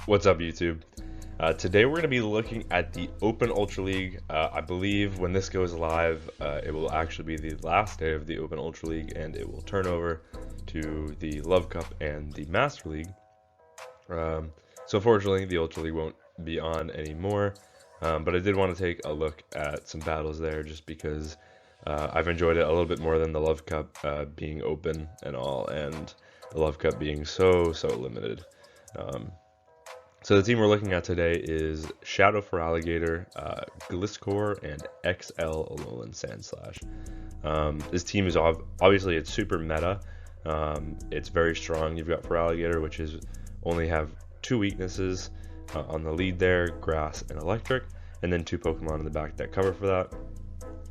What's up, YouTube? Today we're going to be looking at the Open Ultra League. I believe when this goes live, it will actually be the last day of the Open Ultra League, and it will turn over to the Love Cup and the Master League. So fortunately, the Ultra League won't be on anymore, but I did want to take a look at some battles there just because I've enjoyed it a little bit more than the Love Cup being open and all, and the Love Cup being so limited. So the team we're looking at today is Shadow Feraligatr, Gliscor, and XL Alolan SANDSLASH. This team is obviously it's super meta. It's very strong. You've got Feraligatr, which is only have two weaknesses on the lead there, Grass and Electric, and then two Pokemon in the back that cover for that.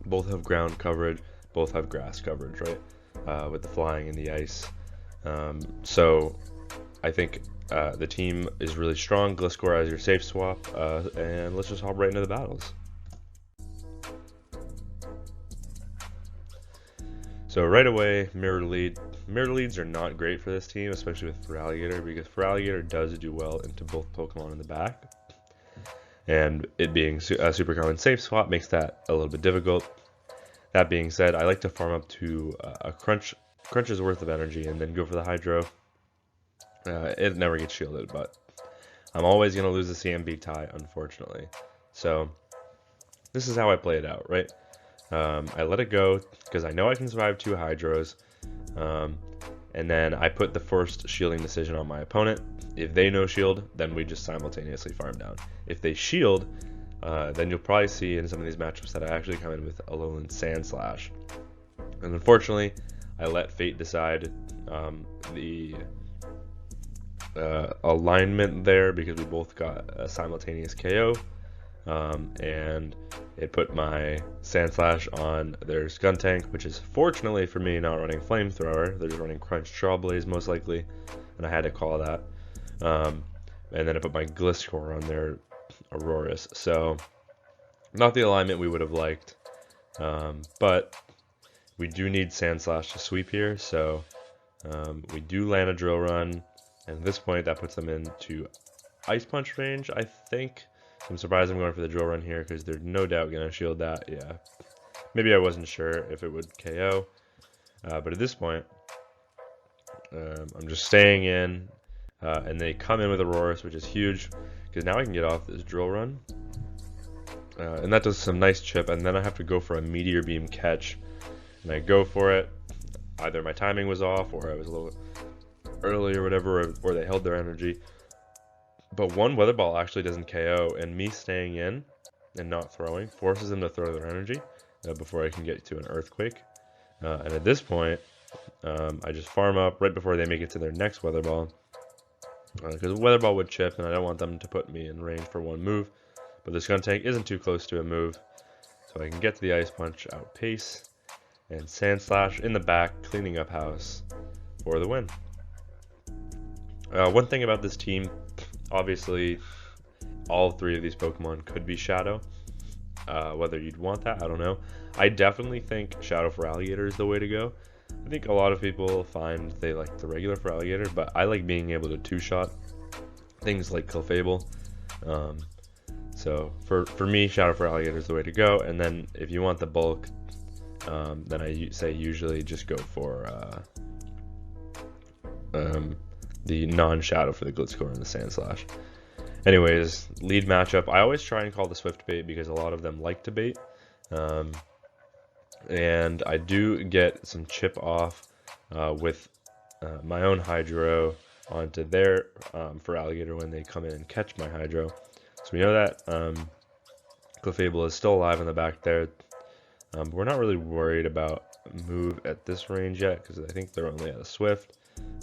Both have ground coverage, both have grass coverage, right? With the flying and the ice. So I think the team is really strong. Gliscor as your safe swap, and let's just hop right into the battles. So right away, Mirror Lead. Mirror Leads are not great for this team, especially with Feraligatr, because Feraligatr does do well into both Pokemon in the back. And it being a super common safe swap makes that a little bit difficult. That being said, I like to farm up to a crunch's worth of energy and then go for the Hydro. It never gets shielded, but I'm always going to lose the CMB tie, unfortunately. So this is how I play it out, right? I let it go because I know I can survive two Hydros, and then I put the first shielding decision on my opponent. If they no shield, then we just simultaneously farm down. If they shield, then you'll probably see in some of these matchups that I actually come in with Alolan SANDSLASH. And unfortunately, I let fate decide the alignment there because we both got a simultaneous KO, and it put my SANDSLASH on their Skuntank, which is fortunately for me not running Flamethrower. They're just running Crunch Strawblaze most likely, and I had to call that. And then I put my Gliscor on their Aurorus. So not the alignment we would have liked, but we do need SANDSLASH to sweep here, so we do land a Drill Run. And at this point, that puts them into Ice Punch range, I think. I'm surprised I'm going for the Drill Run here because they're no doubt going to shield that. Yeah, maybe I wasn't sure if it would KO. But at this point, I'm just staying in. And they come in with Aurorus, which is huge because now I can get off this Drill Run. And that does some nice chip. And then I have to go for a Meteor Beam catch. And I go for it. Either my timing was off or I was a little early or whatever, or they held their energy. But one Weather Ball actually doesn't KO, and me staying in and not throwing forces them to throw their energy before I can get to an Earthquake. And at this point, I just farm up right before they make it to their next Weather Ball, because Weather Ball would chip, and I don't want them to put me in range for one move. But the Skuntank isn't too close to a move, so I can get to the Ice Punch, outpace, and SANDSLASH in the back, cleaning up house for the win. One thing about this team, obviously, all three of these Pokemon could be Shadow. Whether you'd want that, I don't know. I definitely think Shadow Feraligatr is the way to go. I think a lot of people find they like the regular Feraligatr, but I like being able to two-shot things like Clefable. So for me, Shadow Feraligatr is the way to go. And then if you want the bulk, then I say usually just go for the non-Shadow for the Gliscor and the SANDSLASH. Anyways, lead matchup. I always try and call the Swift bait because a lot of them like to bait. And I do get some chip off with my own Hydro onto their Feraligatr when they come in and catch my Hydro. So we know that Clefable is still alive in the back there. But we're not really worried about move at this range yet because I think they're only at a Swift.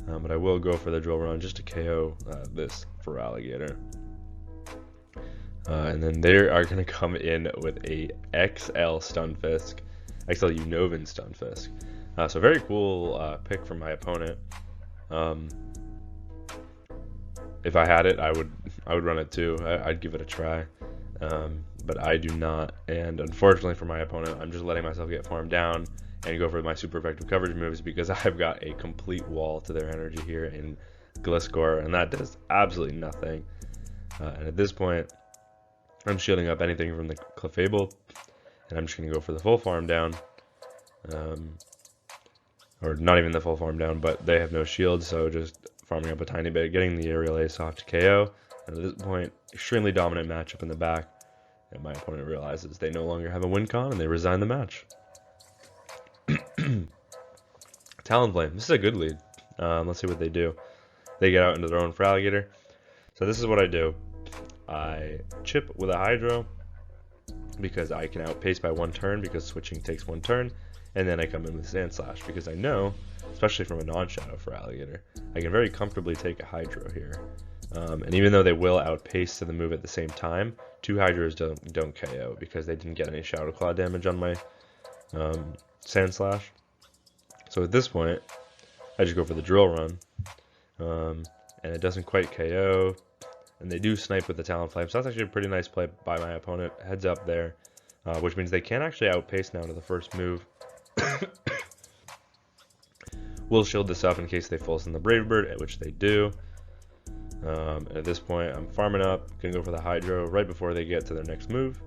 But I will go for the Drill Run just to KO this Feraligatr. And then they are going to come in with a XL Stunfisk, XL Unova Stunfisk. So very cool pick from my opponent. If I had it, I would run it too. I'd give it a try. But I do not. And unfortunately for my opponent, I'm just letting myself get farmed down and go for my super effective coverage moves because I've got a complete wall to their energy here in Gliscor, and that does absolutely nothing. And at this point, I'm shielding up anything from the Clefable, and I'm just going to go for the full farm down. Or not even the full farm down, but they have no shield, so just farming up a tiny bit, getting the Aerial Ace off to KO. And at this point, extremely dominant matchup in the back, and my opponent realizes they no longer have a win con, and they resign the match. Talonflame, this is a good lead. Let's see what they do. They get out into their own Feraligatr. So this is what I do. I chip with a Hydro, because I can outpace by 1 turn, because switching takes 1 turn. And then I come in with SANDSLASH, because I know, especially from a non-shadow Feraligatr, I can very comfortably take a Hydro here. And even though they will outpace to the move at the same time, 2 Hydros don't KO, because they didn't get any Shadow Claw damage on my SANDSLASH. So at this point, I just go for the Drill Run, and it doesn't quite KO, and they do snipe with the Talonflame, so that's actually a pretty nice play by my opponent. Heads up there, which means they can actually outpace now to the first move. We'll shield this up in case they full send the Brave Bird, which they do. At this point, I'm farming up, gonna go for the Hydro right before they get to their next move.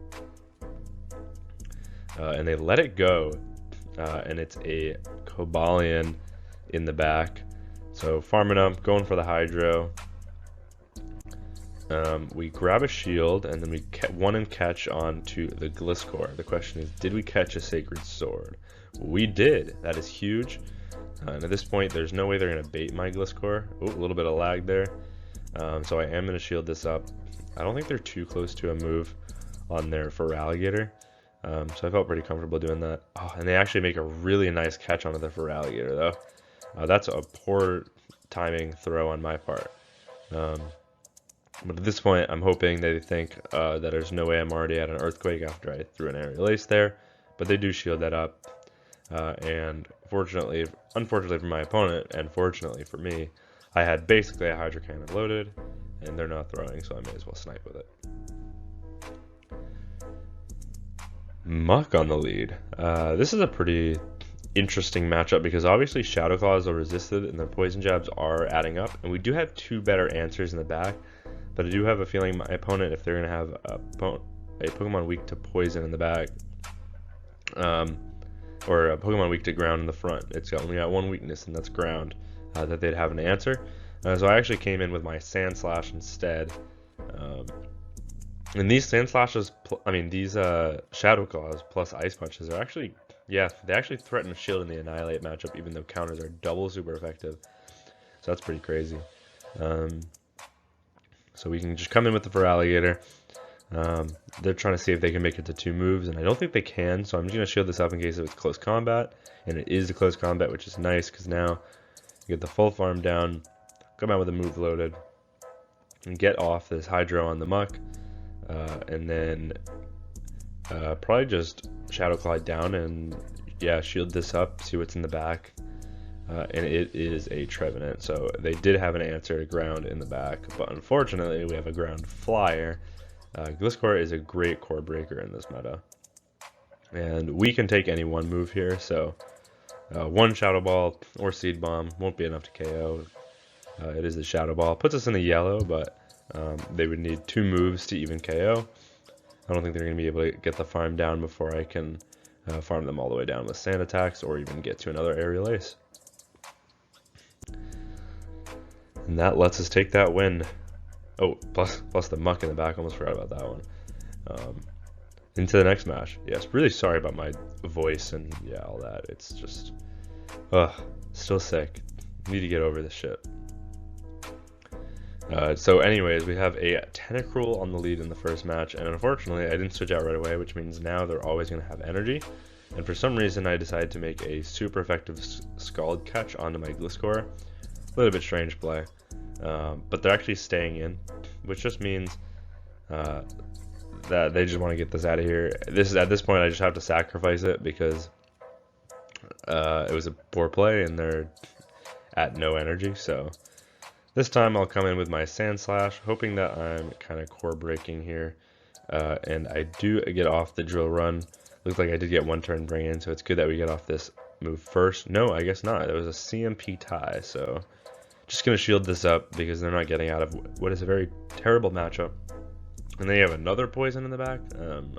And they let it go, and it's a Cobalion in the back. So farming up, going for the Hydro. We grab a shield, and then we one and catch onto the Gliscor. The question is, did we catch a Sacred Sword? We did. That is huge. And at this point, there's no way they're going to bait my Gliscor. Oh, a little bit of lag there. So I am going to shield this up. I don't think they're too close to a move on their Feraligatr. So I felt pretty comfortable doing that. Oh, and they actually make a really nice catch onto the Feraligatr, though. That's a poor timing throw on my part. But at this point, I'm hoping they think that there's no way I'm already at an Earthquake after I threw an Aerial Ace there. But they do shield that up. And unfortunately for my opponent, and fortunately for me, I had basically a Hydro Cannon loaded, and they're not throwing, so I may as well snipe with it. Muk on the lead. This is a pretty interesting matchup because obviously Shadow Claws are resisted and their Poison Jabs are adding up, and we do have 2 better answers in the back, but I do have a feeling my opponent, if they're going to have a Pokemon weak to Poison in the back, or a Pokemon weak to Ground in the front, it's only got 1 weakness, and that's Ground, that they'd have an answer. So I actually came in with my SANDSLASH instead. And these SANDSLAShes, these Shadow Claws plus Ice Punches are actually, yeah, they actually threaten a shield in the Annihilate matchup, even though counters are double super effective. So that's pretty crazy. So we can just come in with the Feraligatr. They're trying to see if they can make it to 2 moves, and I don't think they can, so I'm just going to shield this up in case it's close combat. And it is a close combat, which is nice, because now you get the full farm down, come out with a move loaded, and get off this Hydro on the Muk. And then probably just Shadow Claw down and, yeah, shield this up, see what's in the back. And it is a Trevenant, so they did have an answer to Ground in the back, but unfortunately we have a Ground Flyer. Gliscor is a great core breaker in this meta, and we can take any 1 move here, so 1 Shadow Ball or Seed Bomb won't be enough to KO. It is the Shadow Ball, puts us in the yellow, but they would need 2 moves to even KO. I don't think they're going to be able to get the farm down before I can farm them all the way down with Sand Attacks or even get to another Aerial Ace. And that lets us take that win. Oh, plus the Muk in the back, almost forgot about that one. Into the next match. Yes, really sorry about my voice and yeah, all that. It's just, still sick. Need to get over this shit. So anyways, we have a Tentacruel on the lead in the first match, and unfortunately I didn't switch out right away, which means now they're always going to have energy. And for some reason I decided to make a super effective Scald Catch onto my Gliscor. A little bit strange play. But they're actually staying in, which just means that they just want to get this out of here. At this point I just have to sacrifice it because it was a poor play and they're at no energy. So this time I'll come in with my SANDSLASH, hoping that I'm kind of core breaking here, and I do get off the Drill Run. Looks like I did get 1 turn bring in, so it's good that we get off this move first. No, I guess not. It was a CMP tie, so Just going to shield this up because they're not getting out of what is a very terrible matchup. And they have another poison in the back.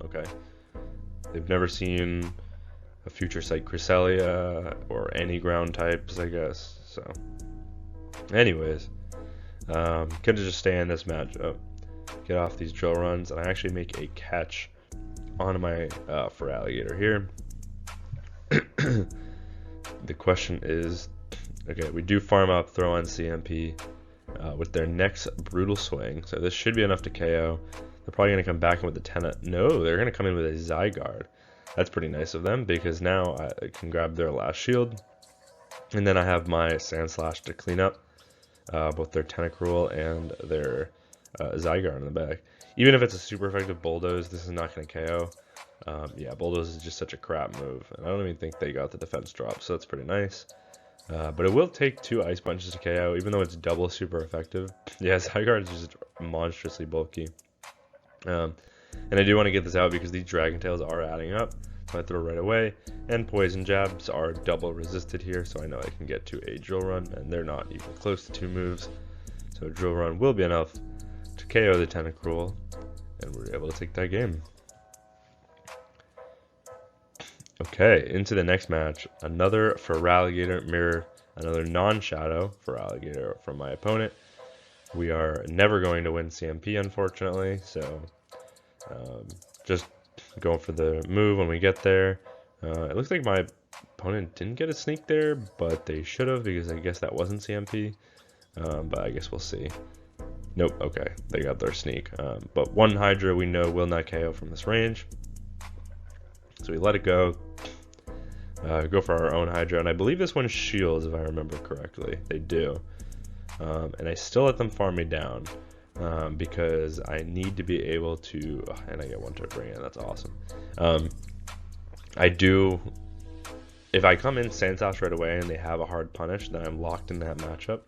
Okay. They've never seen a Future Sight Cresselia or any ground types, I guess. So, anyways, gonna just stay in this matchup, get off these drill runs, and I actually make a catch on my Feraligatr here. The question is, okay, we do farm up, throw on CMP with their next Brutal Swing, so this should be enough to KO. They're probably going to come back in with the No, they're going to come in with a Zygarde. That's pretty nice of them, because now I can grab their last shield. And then I have my SANDSLASH to clean up both their Tentacruel and their Zygarde in the back. Even if it's a super effective Bulldoze, this is not going to KO. Yeah, Bulldoze is just such a crap move. And I don't even think they got the defense drop, so that's pretty nice. But it will take 2 Ice Punches to KO, even though it's double super effective. Yeah, Zygarde is just monstrously bulky. And I do want to get this out because these Dragon Tails are adding up, so I throw right away. And Poison Jabs are double resisted here, so I know I can get to a Drill Run, and they're not even close to 2 moves. So Drill Run will be enough to KO the Tentacruel, and we're able to take that game. Okay, into the next match. Another Feraligatr mirror, another non-shadow Feraligatr from my opponent. We are never going to win CMP, unfortunately, so just going for the move when we get there. It looks like my opponent didn't get a sneak there, but they should have, because I guess that wasn't CMP, but I guess we'll see. Nope, okay, they got their sneak. But one Hydra we know will not KO from this range, so we let it go. Go for our own Hydra, and I believe this one shields, if I remember correctly. They do. And I still let them farm me down because I need to be able to, and I get 1 to bring in, that's awesome. I do, if I come in SANDSLASH right away and they have a hard punish, then I'm locked in that matchup.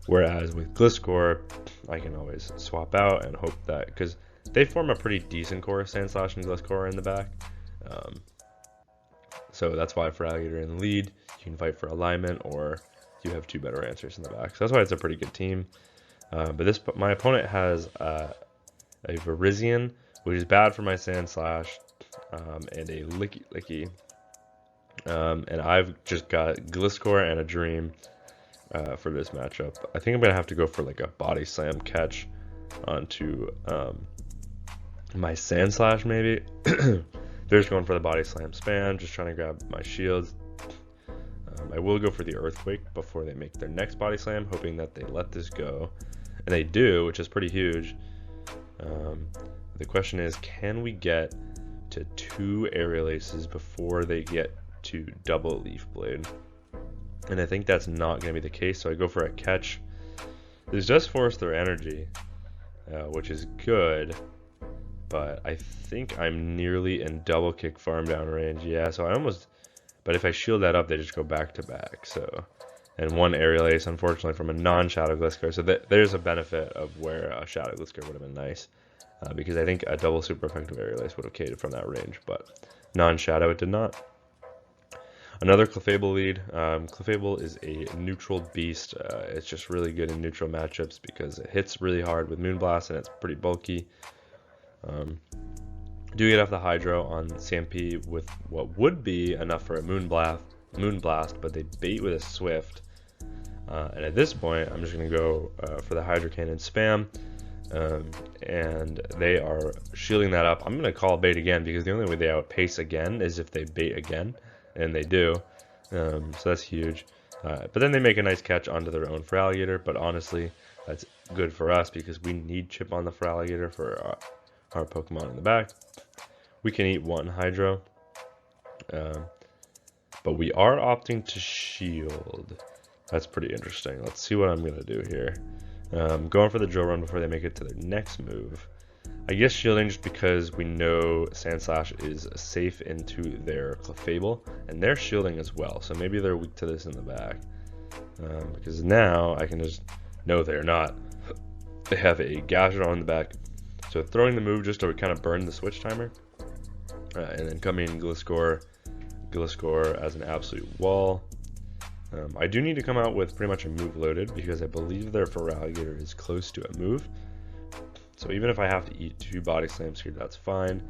Whereas with Gliscor, I can always swap out and hope that, because they form a pretty decent core of SANDSLASH and Gliscor in the back. So that's why Feraligatr in the lead, you can fight for alignment, or you have 2 better answers in the back. So that's why it's a pretty good team. But my opponent has a Virizion, which is bad for my SANDSLASH, and a Licky. And I've just got Gliscor and a Dream for this matchup. I think I'm going to have to go for like a Body Slam catch onto my SANDSLASH maybe. They're just going for the Body Slam spam, just trying to grab my shields. I will go for the Earthquake before they make their next Body Slam, hoping that they let this go. And they do, which is pretty huge. The question is, can we get to 2 Aerial Aces before they get to double Leaf Blade? And I think that's not going to be the case, so I go for a catch. This does force their energy, which is good. But I think I'm nearly in double kick farm down range. Yeah, so I almost... But if I shield that up, they just go back to back. So, and 1 Aerial Ace, unfortunately, from a non-Shadow Gliscor. So there's a benefit of where a Shadow Gliscor would have been nice. Because I think a double super effective Aerial Ace would have catered from that range. But non-Shadow, it did not. Another Clefable lead. Clefable is a neutral beast. It's just really good in neutral matchups because it hits really hard with Moonblast and it's pretty bulky. Do get off the Hydro on CMP with what would be enough for a Moonblast, but they bait with a Swift. And at this point, I'm just going to go for the Hydro Cannon spam. And they are shielding that up. I'm going to call bait again because the only way they outpace again is if they bait again. And they do. So that's huge. But then they make a nice catch onto their own Feraligatr. But honestly, that's good for us because we need chip on the Feraligatr for our Pokemon in the back. We can eat 1 Hydro. But we are opting to shield. That's pretty interesting. Let's see what I'm going to do here. Going for the Drill Run before they make it to their next move. I guess shielding just because we know SANDSLASH is safe into their Clefable, and they're shielding as well, so maybe they're weak to this in the back. Because now I can just know they're not. They have a Gastrodon in the back, so throwing the move just to kind of burn the switch timer, and then coming in Gliscor as an absolute wall. I do need to come out with pretty much a move loaded because I believe their Feraligatr is close to a move. So even if I have to eat 2 Body Slams here, that's fine.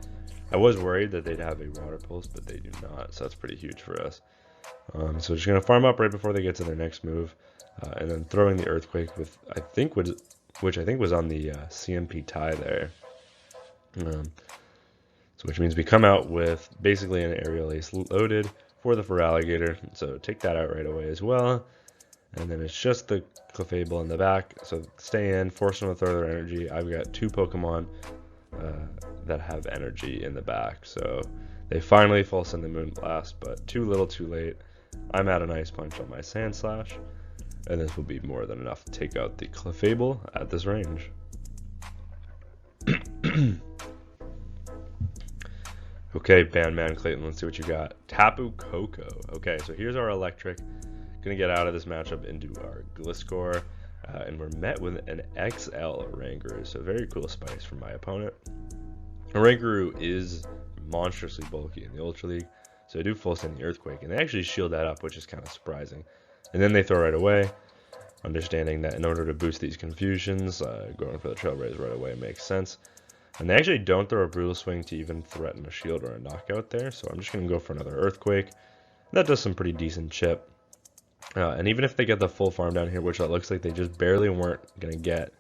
I was worried that they'd have a Water Pulse, but they do not, so that's pretty huge for us. So just going to farm up right before they get to their next move, and then throwing the Earthquake with, which I think was on the CMP tie there. So which means we come out with basically an Aerial Ace loaded for the Feraligatr, so take that out right away as well. And then it's just the Clefable in the back, so stay in, force them to throw their energy. I've got 2 Pokemon that have energy in the back, so they finally full send the Moonblast, but too little too late. I'm at an Ice Punch on my Sandslash, and this will be more than enough to take out the Clefable at this range. Okay, Bandman Clayton, let's see what you got. Tapu Coco. Okay, so here's our Electric. Gonna get out of this matchup into our Gliscor, and we're met with an XL Rangaroo, so very cool spice from my opponent. A Rangaroo is monstrously bulky in the Ultra League, so I do full send the Earthquake, and they actually shield that up, which is kind of surprising. And then they throw right away, understanding that in order to boost these confusions, going for the Trailblaze right away makes sense. And they actually don't throw a Brutal Swing to even threaten a shield or a knockout there, so I'm just going to go for another Earthquake. That does some pretty decent chip. And even if they get the full farm down here, which it looks like they just barely weren't going to get,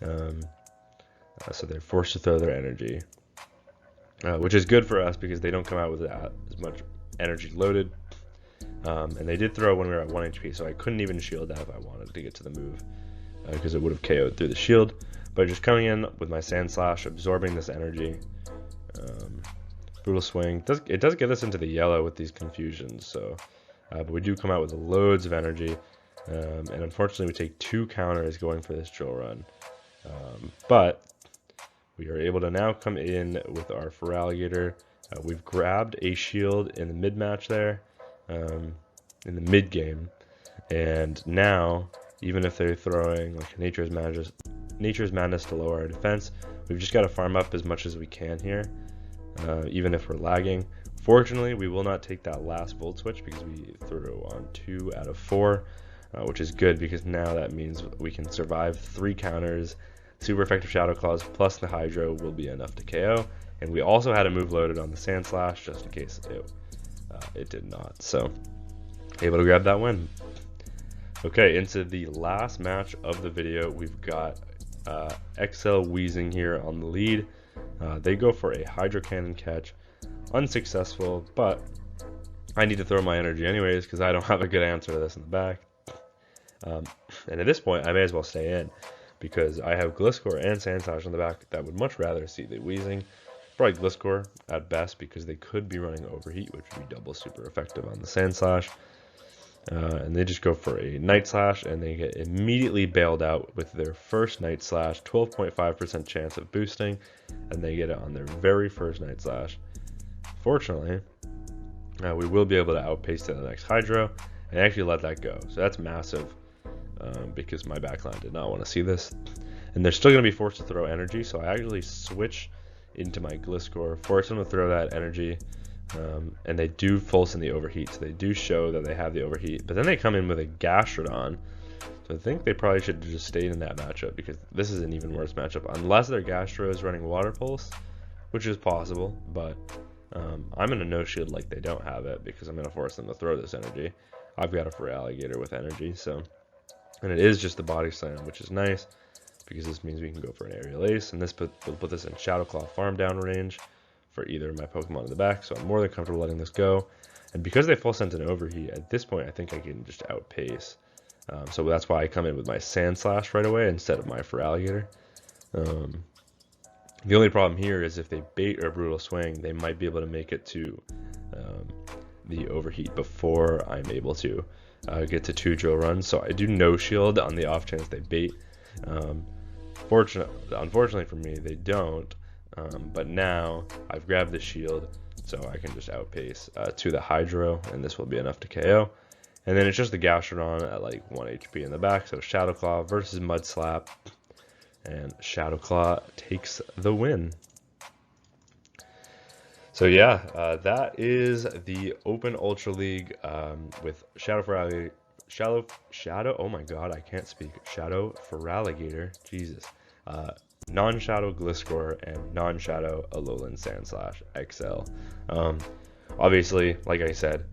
so they're forced to throw their energy, which is good for us because they don't come out with that as much energy loaded. And they did throw when we were at 1 HP, so I couldn't even shield that if I wanted to get to the move, because it would have KO'd through the shield. But just coming in with my Sandslash, absorbing this energy, Brutal Swing, it does get us into the yellow with these confusions, so but we do come out with loads of energy, and unfortunately we take 2 counters going for this drill run, but we are able to now come in with our Feraligatr. We've grabbed a shield in the mid match there, in the mid game, and now even if they're throwing like Nature's Madness to lower our defense, we've just got to farm up as much as we can here, even if we're lagging. Fortunately, we will not take that last Volt Switch because we threw on 2 out of 4, which is good because now that means we can survive 3 counters. Super effective Shadow Claws plus the Hydro will be enough to KO, and we also had a move loaded on the Sandslash just in case it did not. So able to grab that win. Okay, into the last match of the video, we've got XL Weezing here on the lead. They go for a Hydro Cannon catch, unsuccessful, but I need to throw my energy anyways because I don't have a good answer to this in the back. And at this point, I may as well stay in because I have Gliscor and Sandslash on the back that would much rather see the Weezing. Probably Gliscor at best because they could be running Overheat, which would be double super effective on the Sandslash. And they just go for a Night Slash, and they get immediately bailed out with their first Night Slash, 12.5% chance of boosting, and they get it on their very first Night Slash. Fortunately, we will be able to outpace to the next Hydro, and actually let that go. So that's massive, because my backline did not want to see this. And they're still going to be forced to throw energy, so I actually switch into my Gliscor, force them to throw that energy, and they do full send the Overheat, so they do show that they have the Overheat, but then they come in with a Gastrodon, so I think they probably should have just stayed in that matchup, because this is an even worse matchup, unless their Gastro is running Water Pulse, which is possible, but I'm going to no shield like they don't have it, because I'm going to force them to throw this energy. I've got a Feraligatr with energy, so, and it is just the Body Slam, which is nice, because this means we can go for an Aerial Ace, and this will put this in Shadow Claw farm down range for either of my Pokemon in the back, so I'm more than comfortable letting this go. And because they full sent an Overheat, at this point I think I can just outpace. So that's why I come in with my Sandslash right away instead of my Feraligatr. The only problem here is if they bait or Brutal Swing, they might be able to make it to the Overheat before I'm able to get to 2 drill runs. So I do no shield on the off chance they bait. Unfortunately for me, they don't. But now I've grabbed the shield, so I can just outpace to the Hydro, and this will be enough to KO. And then it's just the Gastrodon at like 1 HP in the back, so Shadow Claw versus Mud Slap, and Shadow Claw takes the win. So yeah, that is the Open Ultra League with Shadow Shadow, oh my god, I can't speak. Shadow Feraligatr, Jesus. Non-Shadow Gliscor and non-Shadow Alolan Sandslash XL. Obviously, like I said,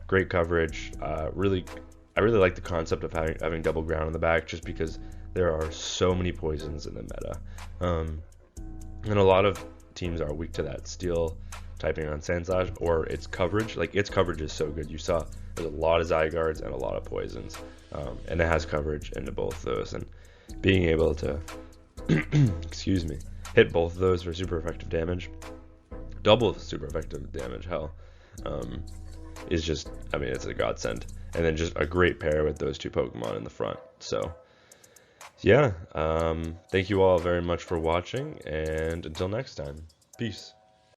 great coverage. I really like the concept of having double ground in the back, just because there are so many poisons in the meta. And a lot of teams are weak to that steel typing on Sandslash, or its coverage. Like, its coverage is so good. You saw there's a lot of Zygardes and a lot of poisons, and it has coverage into both those. And being able to, excuse me, hit both of those for super effective damage, double super effective damage, hell, is just, I mean, it's a godsend. And then just a great pair with those two Pokemon in the front. So yeah, thank you all very much for watching, and until next time, peace.